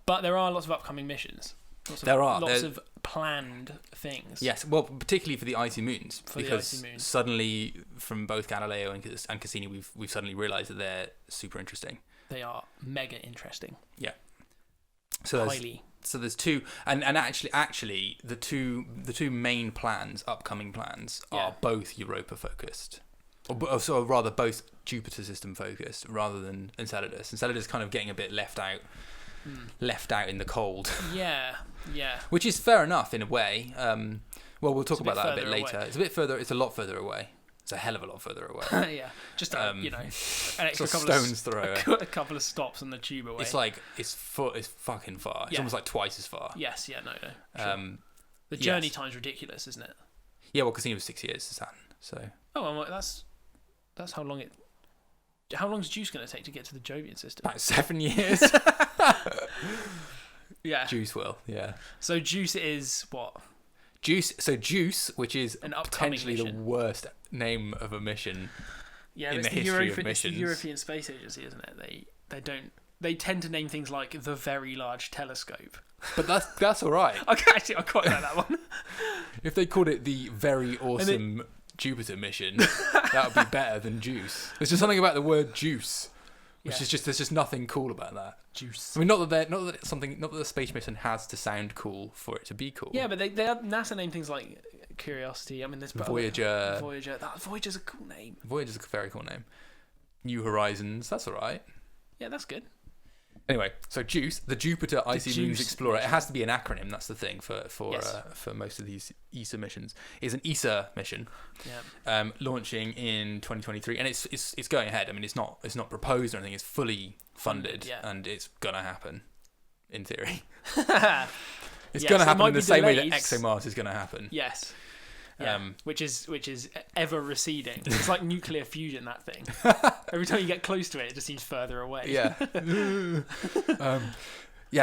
But there are lots of upcoming missions. Lots of planned things. Yes, well, particularly for the icy moons, because suddenly from both Galileo and Cassini, we've suddenly realised that they're super interesting. They are mega interesting. Yeah. So there's two, and actually the two main upcoming plans, are both Europa focused, or rather both Jupiter system focused, rather than Enceladus. Enceladus kind of getting a bit left out in the cold. Yeah. Which is fair enough in a way. We'll talk about that a bit later. Away. It's a bit further. It's a lot further away. It's a hell of a lot further away. Yeah, just an extra stone's throw. A couple of stops on the tube away. It's like it's fucking far. It's almost like twice as far. Yes, no. Sure. The journey time's ridiculous, isn't it? Yeah, well, Cassini was 6 years to Saturn, so. Oh, well, that's how long it. How long is JUICE going to take to get to the Jovian system? About 7 years. Yeah. JUICE will, yeah. So JUICE is what? JUICE, which is potentially mission. The worst name of a mission in the history of missions. It's the European Space Agency, isn't it? They tend to name things like the Very Large Telescope. But that's all right. Actually, I quite like that one. If they called it the Very Awesome Jupiter mission, that would be better than JUICE. There's just something about the word JUICE, which is just, there's just nothing cool about that. JUICE. I mean, not that the space mission has to sound cool for it to be cool. Yeah, but NASA name things like Curiosity. I mean, there's Voyager. Voyager's a cool name. Voyager's a very cool name. New Horizons. That's all right. Yeah, that's good. Anyway, so JUICE, the Jupiter Icy Moons Explorer. It has to be an acronym. That's the thing for most of these ESA missions. Is an ESA mission, launching in 2023, and it's going ahead. I mean, it's not proposed or anything. It's fully funded, and it's gonna happen, in theory. It's gonna happen in the same way that ExoMars is gonna happen. Yes. Yeah, which is ever receding. It's like nuclear fusion, that thing. Every time you get close to it, it just seems further away. Yeah.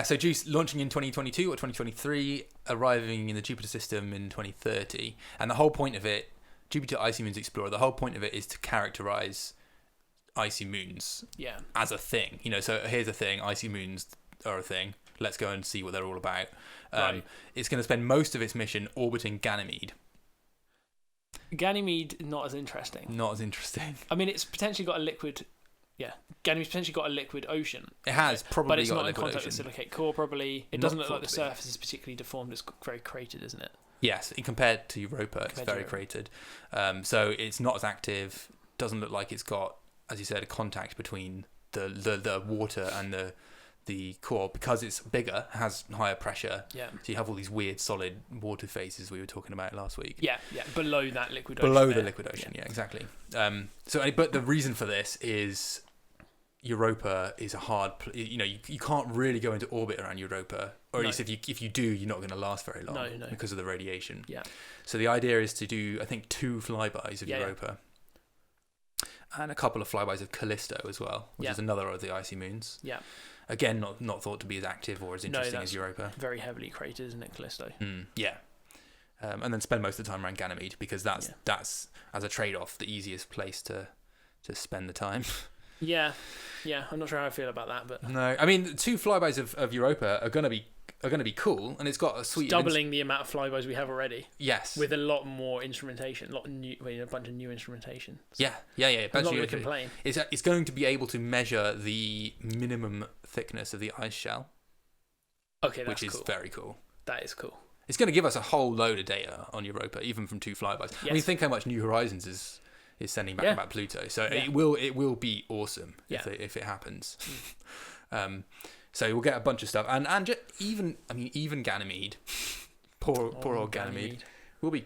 So JUICE launching in 2022 or 2023, arriving in the Jupiter system in 2030. And the whole point of it, Jupiter Icy Moons Explorer, the whole point of it is to characterize icy moons as a thing. So here's a thing, icy moons are a thing. Let's go and see what they're all about. It's going to spend most of its mission orbiting Ganymede. Ganymede, not as interesting. I mean, it's potentially got a liquid. Yeah, Ganymede's potentially got a liquid ocean. It has probably, but it's got not a in contact ocean. with silicate core. Probably it doesn't look like the surface is particularly deformed. It's very cratered, isn't it? Yes, compared to Europa, it's very cratered. So it's not as active. Doesn't look like it's got, as you said, a contact between the water and the core, because it's bigger, has higher pressure. Yeah. So you have all these weird solid water phases we were talking about last week. Yeah. Below that liquid ocean. Below the liquid ocean, yeah exactly. But the reason for this is Europa is a hard. You can't really go into orbit around Europa, or at least if you do, you're not going to last very long because of the radiation. Yeah. So the idea is to do, I think, 2 flybys of Europa. And a couple of flybys of Callisto as well, which is another of the icy moons. Yeah. Again, not thought to be as active or as interesting as Europa. Very heavily cratered, isn't it, Callisto? Yeah. And then spend most of the time around Ganymede, because that's as a trade-off, the easiest place to spend the time. Yeah. I'm not sure how I feel about that, but no, I mean, 2 flybys of Europa are going to be cool, and it's got a sweet doubling the amount of flybys we have already. Yes, with a lot more instrumentation, a bunch of new instrumentation. Yeah. I'm not going to complain. It's going to be able to measure the minimum thickness of the ice shell. Okay, that's which is cool. Very cool. That is cool. It's going to give us a whole load of data on Europa, even from 2 flybys. Yes. I mean, think how much New Horizons is sending back about Pluto. So it will be awesome if it happens. So we'll get a bunch of stuff, and even Ganymede, poor old Ganymede, will be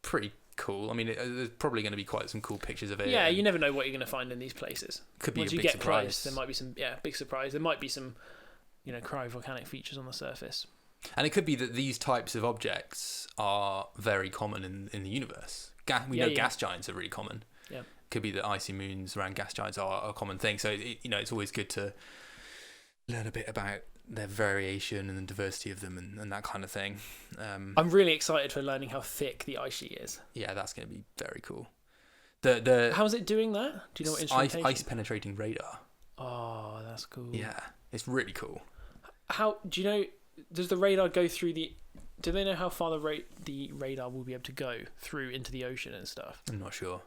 pretty cool. I mean, there's probably going to be quite some cool pictures of it. Yeah, you never know what you're going to find in these places. Could be Once a you big get surprise. close, there might be some big surprise. There might be some cryovolcanic features on the surface. And it could be that these types of objects are very common in the universe. We know gas giants are really common. Yeah. Could be that icy moons around gas giants are a common thing. So it's always good to learn a bit about their variation and the diversity of them and that kind of thing. I'm really excited for learning how thick the ice sheet is. Yeah, that's going to be very cool. How's it doing that? Do you know what instrumentation? Ice penetrating radar. Oh, that's cool. Yeah, it's really cool. how do you know? Does the radar go through the? Do they know how far the radar will be able to go through into the ocean and stuff? I'm not sure.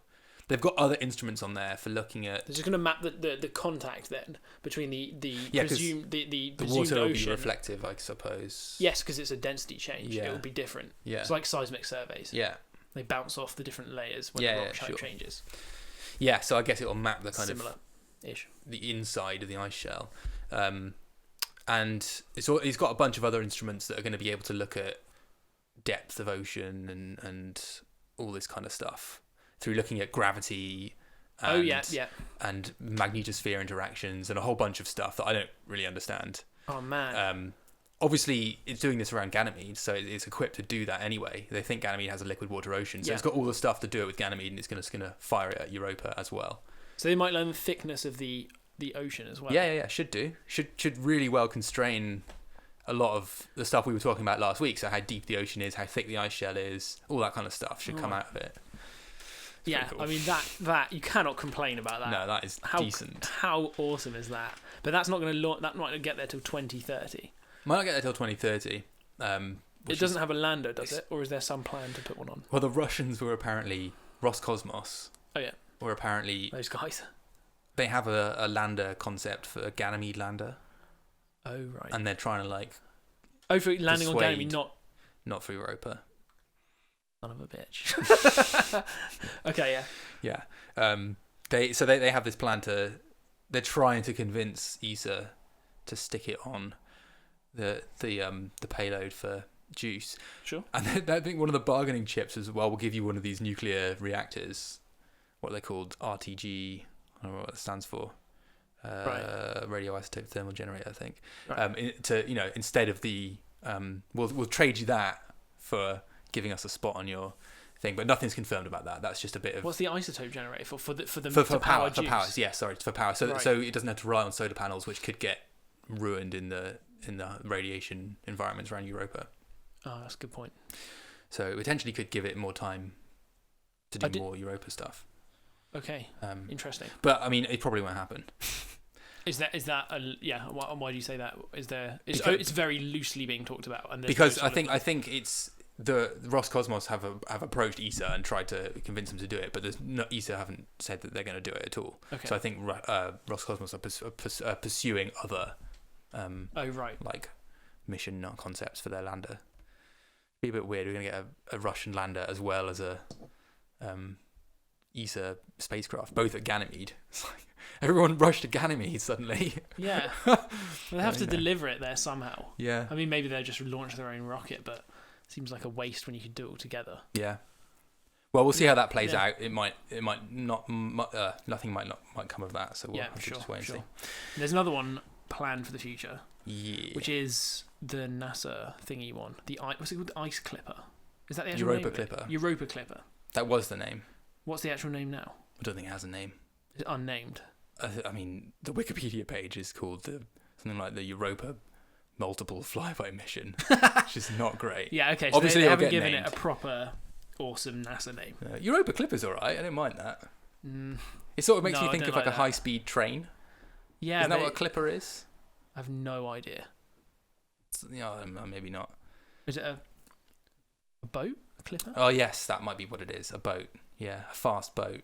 They've got other instruments on there for looking at. They're just going to map the contact then between the presumed the presumed water will ocean. be reflective, I suppose. Yes, because it's a density change. Yeah. It will be different. Yeah. It's like seismic surveys. Yeah. They bounce off the different layers when the rock type changes. Yeah, so I guess it will map the kind Similar-ish. the inside of the ice shell, and it's got a bunch of other instruments that are going to be able to look at depth of ocean and all this kind of stuff through looking at gravity. And, and magnetosphere interactions and a whole bunch of stuff that I don't really understand. Oh man. Obviously, it's doing this around Ganymede, so it's equipped to do that anyway. They think Ganymede has a liquid water ocean, so it's got all the stuff to do it with Ganymede, and it's going to fire it at Europa as well. So they might learn the thickness of the ocean as well. Yeah. Should do. Should really well constrain a lot of the stuff we were talking about last week. So how deep the ocean is, how thick the ice shell is, all that kind of stuff should come out of it. Yeah, cool. I mean that you cannot complain about that. No, that is decent. How awesome is that? But that's not going to that might not get there till 2030. Might not get there till 2030. It doesn't have a lander, does it? Or is there some plan to put one on? Well, the Russians were apparently Roscosmos. Oh yeah. Were apparently those guys. They have a lander concept for a Ganymede lander. Oh right. And they're trying to like. Oh, for landing on Ganymede, not for Europa. Son of a bitch. Okay, yeah. Yeah. They have this plan to. They're trying to convince ESA to stick it on the payload for JUICE. Sure. And I think one of the bargaining chips is, well, we'll give you one of these nuclear reactors. What are they called? RTG. I don't know what it stands for. Radioisotope thermal generator, I think. Right. Instead of the we'll trade you that for giving us a spot on your thing, but nothing's confirmed about that. That's just a bit of. What's the isotope generator for power? JUICE? For power, yeah, sorry, for power. So it doesn't have to rely on solar panels, which could get ruined in the radiation environments around Europa. Oh, that's a good point. So it potentially could give it more time to do more Europa stuff. Okay, interesting. But I mean, it probably won't happen. Is that why do you say that? It's very loosely being talked about, and because I think it's the Roscosmos have approached ESA and tried to convince them to do it, but ESA haven't said that they're going to do it at all. Okay. So I think Roscosmos are pursuing other like mission concepts for their lander. Be a bit weird. We're going to get a Russian lander as well as a ESA spacecraft, both at Ganymede. It's like everyone rushed to Ganymede suddenly. Yeah, they have to deliver it there somehow. Yeah, I mean maybe they'll just launch their own rocket, but it seems like a waste when you could do it all together. Yeah. Well, we'll see how that plays out. It might not. Nothing might come of that. So we'll have to just wait and see. There's another one planned for the future. Yeah. Which is the NASA thingy one. What's it called? The Ice Clipper. Is that the actual Europa name? Clipper. Europa Clipper. That was the name. What's the actual name now? I don't think it has a name. Is it unnamed? I mean, the Wikipedia page is called something like the Europa Multiple Flyby Mission, which is not great. Yeah, okay. So obviously they haven't given it a proper, awesome NASA name. Europa Clipper's all right. I don't mind that. It sort of makes me think of like a high-speed train. Yeah, isn't that what a Clipper is? I have no idea. Maybe not. Is it a boat? A Clipper? Oh yes, that might be what it is. A boat. Yeah, a fast boat.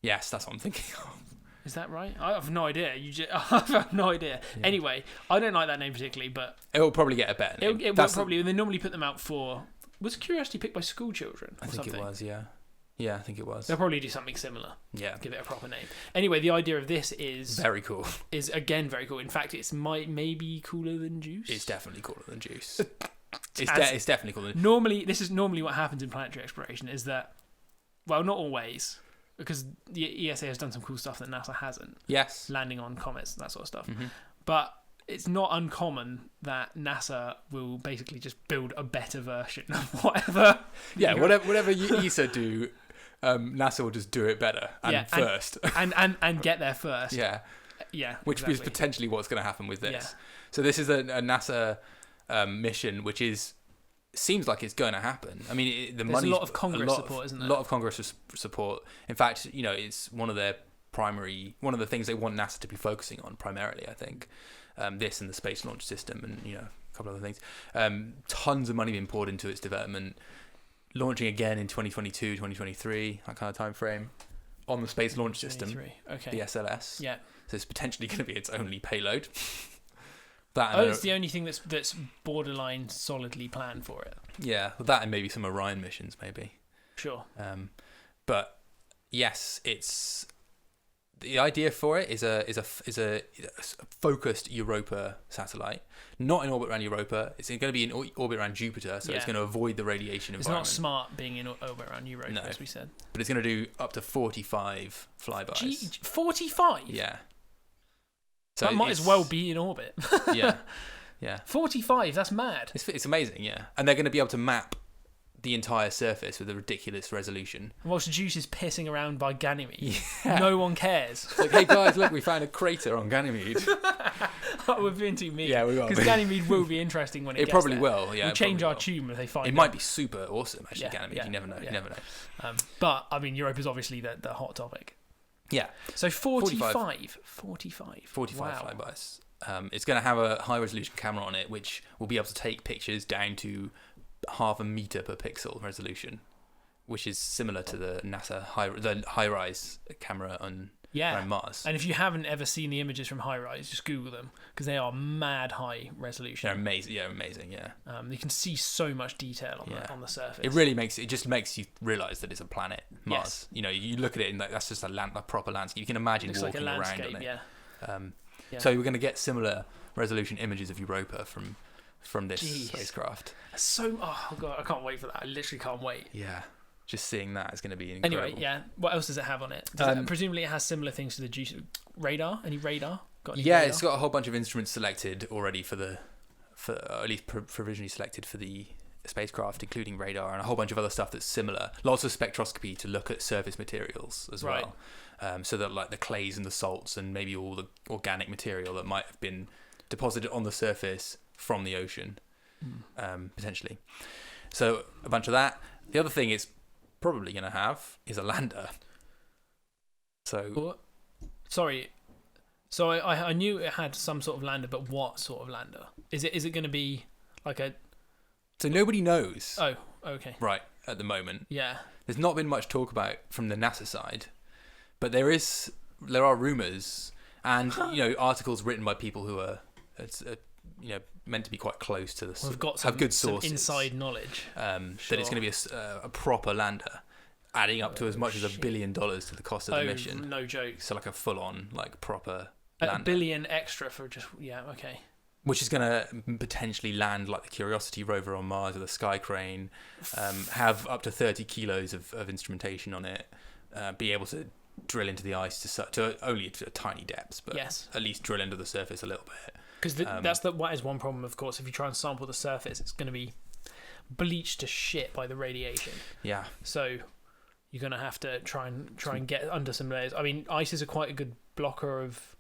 Yes, that's what I'm thinking of. Is that right? I have no idea. I have no idea. Yeah. Anyway, I don't like that name particularly, but it will probably get a better name. It will probably. They normally put them out for. Was Curiosity picked by school children? I think it was. Yeah. Yeah, I think it was. They'll probably do something similar. Yeah. Give it a proper name. Anyway, the idea of this is very cool. Is again very cool. In fact, it's maybe cooler than JUICE. It's definitely cooler than JUICE. It's definitely cooler. This is normally what happens in planetary exploration is that, well, not always, because the ESA has done some cool stuff that NASA hasn't. Yes. Landing on comets, that sort of stuff. Mm-hmm. But it's not uncommon that NASA will basically just build a better version of whatever. Yeah, whatever ESA do. NASA will just do it better first and get there first. Yeah, which is potentially what's going to happen with this. Yeah. So this is a NASA mission, which seems like it's going to happen. I mean, there's a lot of Congress support, isn't there? A lot of Congress support. In fact, it's one of their one of the things they want NASA to be focusing on primarily, I think. This and the Space Launch System and, a couple of other things. Tons of money being poured into its development, launching again in 2022, 2023, that kind of time frame, on the Space Launch System, okay. the SLS. Yeah. So it's potentially going to be its only payload. It's the only thing that's borderline solidly planned for it. Yeah, that and maybe some Orion missions, maybe. Sure. But yes, it's the idea for it is a focused Europa satellite, not in orbit around Europa. It's going to be in orbit around Jupiter, so it's going to avoid the radiation environment. It's not smart being in orbit around Europa, as we said. But it's going to do up to 45 flybys. 45? Yeah. So that might as well be in orbit. Yeah. 45, that's mad. It's amazing, yeah. And they're going to be able to map the entire surface with a ridiculous resolution. Whilst Juice is pissing around by Ganymede, no one cares. It's like, hey guys, look, we found a crater on Ganymede. We're being too mean. Yeah, we are. Because Ganymede will be interesting when it gets probably there. will, yeah. We'll change our tune if they find it. It might be super awesome, actually, Ganymede. You never know. Yeah. You never know. But, I mean, Europa's obviously the hot topic. Yeah. So 45. 45 wow. flybys. It's going to have a high-resolution camera on it, which will be able to take pictures down to 0.5 meter per pixel resolution, which is similar to the NASA high-rise camera on Mars. And if you haven't ever seen the images from HiRISE, just Google them, because they are mad high resolution. They're amazing. Yeah, amazing. Yeah. You can see so much detail on the surface. It just makes you realise that it's a planet, Mars. Yes. You look at it and that's just a proper landscape. You can imagine walking around on it. Yeah. So we're going to get similar resolution images of Europa from this spacecraft. Oh god, I can't wait for that. I literally can't wait. Yeah. Just seeing that is going to be incredible. Anyway, yeah. What else does it have on it? Presumably it has similar things to the Juice radar. Any radar? Radar? It's got a whole bunch of instruments selected already for at least provisionally selected for the spacecraft, including radar and a whole bunch of other stuff that's similar. Lots of spectroscopy to look at surface materials as well. So that like the clays and the salts and maybe all the organic material that might have been deposited on the surface from the ocean, potentially. So a bunch of that. The other thing it's probably going to have is a lander. So I knew it had some sort of lander, but what sort of lander? Is it going to be like a... So nobody knows. Oh, okay. Right, at the moment. Yeah. There's not been much talk about from the NASA side, but there are rumours and articles written by people who are meant to be quite close to this. We've got have good sources. Some inside knowledge. That it's going to be a proper lander, adding up to as much as $1 billion to the cost of the mission. No joke. So like a full-on proper lander. $1 billion extra for just okay. Which is going to potentially land like the Curiosity rover on Mars or the Sky Crane, have up to 30 kilos of instrumentation on it, be able to drill into the ice to only to tiny depths, but at least drill into the surface a little bit. Because that is one problem, of course. If you try and sample the surface, it's going to be bleached to shit by the radiation. Yeah. So you're going to have to try and get under some layers. I mean, ice is quite a good blocker of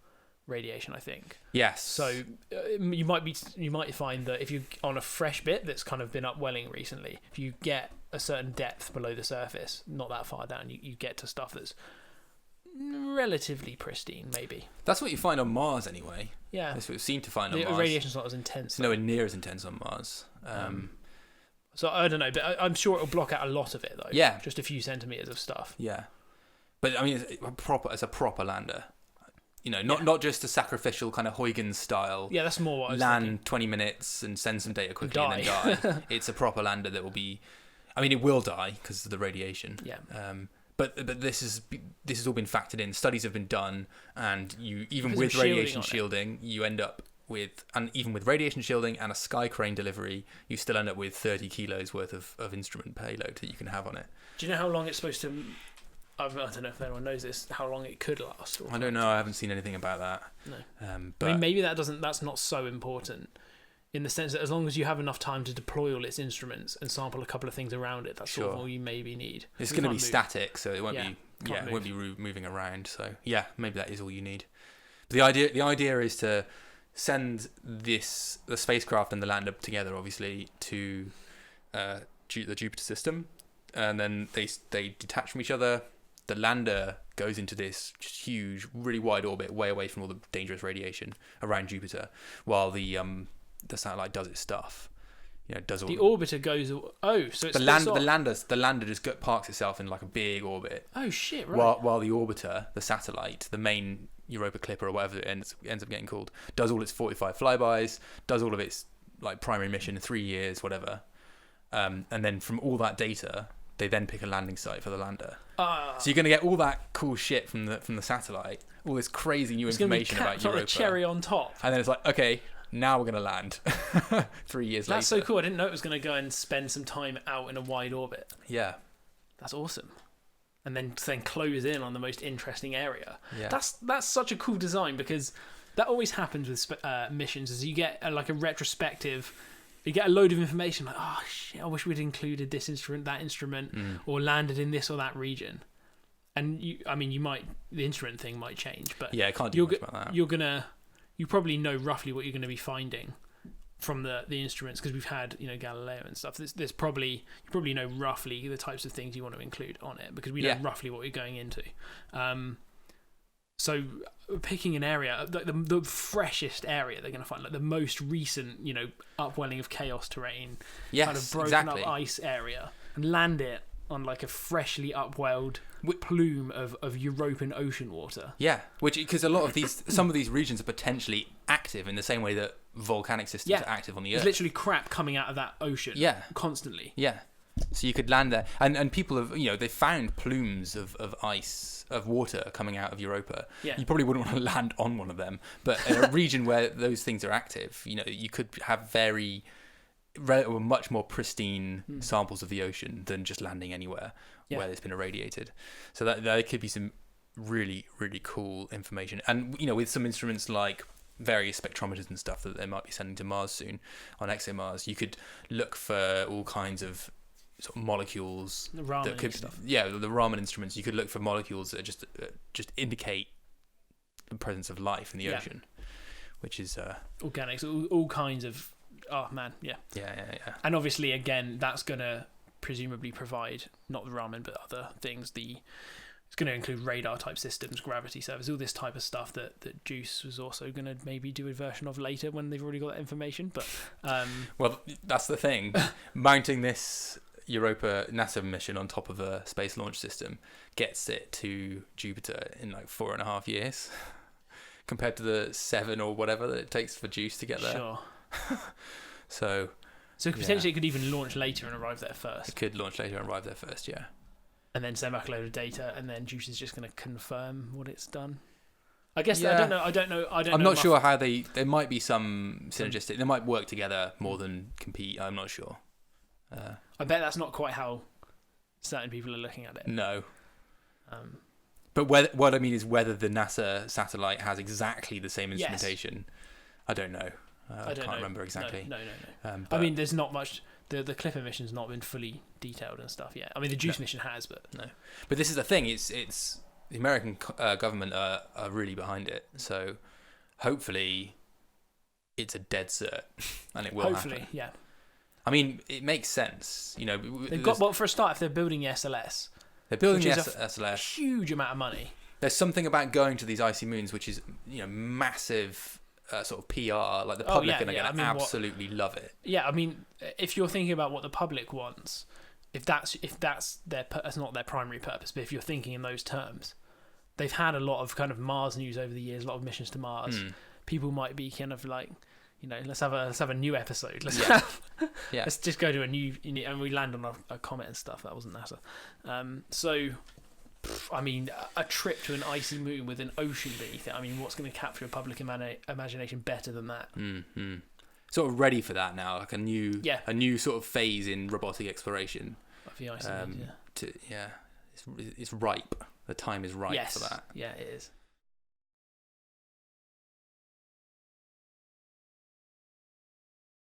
radiation, I think. Yes. So you might find that if you're on a fresh bit that's kind of been upwelling recently, if you get a certain depth below the surface, not that far down, you get to stuff that's relatively pristine, maybe. That's what you find on Mars anyway. Yeah. That's what we seem to find on Mars. The radiation's not as intense. It's nowhere near as intense on Mars. So I don't know, but I'm sure it'll block out a lot of it though. Yeah. Just a few centimeters of stuff. Yeah. But I mean, it's a proper lander. Not just a sacrificial kind of Huygens style. Yeah, that's more what I was land thinking. 20 minutes and send some data quickly and then die. It's a proper lander that will be. I mean, it will die because of the radiation. Yeah. But this has all been factored in. Studies have been done, and even because with radiation shielding, you end up with, and even with radiation shielding and a Sky Crane delivery, you still end up with 30 kilos worth of instrument payload that you can have on it. Do you know how long it's supposed to? I don't know if anyone knows this. How long it could last? I don't know. I haven't seen anything about that. No. But I mean, maybe that's not so important. In the sense that as long as you have enough time to deploy all its instruments and sample a couple of things around it, that's sort of all you maybe need. It's going to be static, so it won't be moving around. So yeah, maybe that is all you need. But the idea is to send the spacecraft and the lander together, obviously, to the Jupiter system, and then they detach from each other, the lander goes into this just huge, really wide orbit, way away from all the dangerous radiation around Jupiter, while the satellite does its stuff. Does all the orbiter goes. Oh, so it's the lander just parks itself in like a big orbit. Oh shit! Right. While the orbiter, the satellite, the main Europa Clipper or whatever it ends up getting called, does all its 45 flybys, does all of its like primary mission in 3 years, whatever, and then from all that data, they then pick a landing site for the lander. So you're gonna get all that cool shit from the satellite, all this crazy new information about Europa. It's cherry on top. And then it's like, okay, now we're going to land 3 years later. That's so cool. I didn't know it was going to go and spend some time out in a wide orbit. Yeah. That's awesome. And then close in on the most interesting area. Yeah. That's such a cool design, because that always happens with missions, is you get a retrospective, you get a load of information like, oh shit, I wish we'd included this instrument, that instrument, or landed in this or that region. And the instrument thing might change, but yeah, I can't do much about that. You probably know roughly what you're going to be finding from the instruments, because we've had Galileo and stuff. You probably know roughly the types of things you want to include on it, because we know roughly what we're going into. So picking an area, the freshest area they're going to find, like the most recent upwelling of chaos terrain, kind of broken up ice area, and land it on like a freshly upwelled plume of European ocean water. Yeah, because a lot of some of these regions are potentially active in the same way that volcanic systems are active on the Earth. There's literally crap coming out of that ocean. Constantly. Yeah, so you could land there, and people have they found plumes of ice, of water coming out of Europa. Yeah. You probably wouldn't want to land on one of them, but in a region where those things are active, you could have much more pristine samples of the ocean than just landing anywhere where it's been irradiated. So that there could be some really, really cool information. And with some instruments like various spectrometers and stuff that they might be sending to Mars soon on ExoMars, you could look for all kinds of sort of molecules that could stuff. The Raman instruments. You could look for molecules that just indicate the presence of life in the ocean, which is organics, all kinds of. Oh man, yeah. And obviously, again, that's gonna presumably provide not the Raman but other things. It's going to include radar type systems, gravity service, all this type of stuff that JUICE was also going to maybe do a version of later when they've already got that information. But well, that's the thing. Mounting this Europa NASA mission on top of a space launch system gets it to Jupiter in like 4.5 years, compared to the 7 or whatever that it takes for JUICE to get there. Sure. So potentially it could even launch later and arrive there first. It could launch later and arrive there first, yeah. And then send back a load of data, and then JUICE is just going to confirm what it's done. I guess yeah. I don't know. I'm not sure how there might be some synergistic. They might work together more than compete. I'm not sure. I bet that's not quite how certain people are looking at it. No. But what I mean is whether the NASA satellite has exactly the same instrumentation. Yes. I don't know. I can't remember exactly. No. I mean, there's not much. The Clipper mission's not been fully detailed and stuff yet. I mean, the JUICE mission has, but no. But this is the thing. It's the American government are really behind it. So hopefully, it's a dead cert, and it will happen. Yeah. I mean, it makes sense. They've got. Well, for a start, if they're building the SLS, SLS. A huge amount of money. There's something about going to these icy moons, which is massive. Sort of PR, like the public are going to absolutely love it. Yeah, I mean, if you're thinking about what the public wants, if that's that's not their primary purpose, but if you're thinking in those terms, they've had a lot of kind of Mars news over the years, a lot of missions to Mars. People might be kind of like, let's have a new episode. Let's just go to a new, and we land on a comet and stuff. That wasn't NASA. So. I mean, a trip to an icy moon with an ocean beneath it. I mean, what's going to capture a public imagination better than that? Mm-hmm. Sort of ready for that now, like a new sort of phase in robotic exploration. Of the icy moon, it's ripe. The time is ripe for that. Yeah, it is.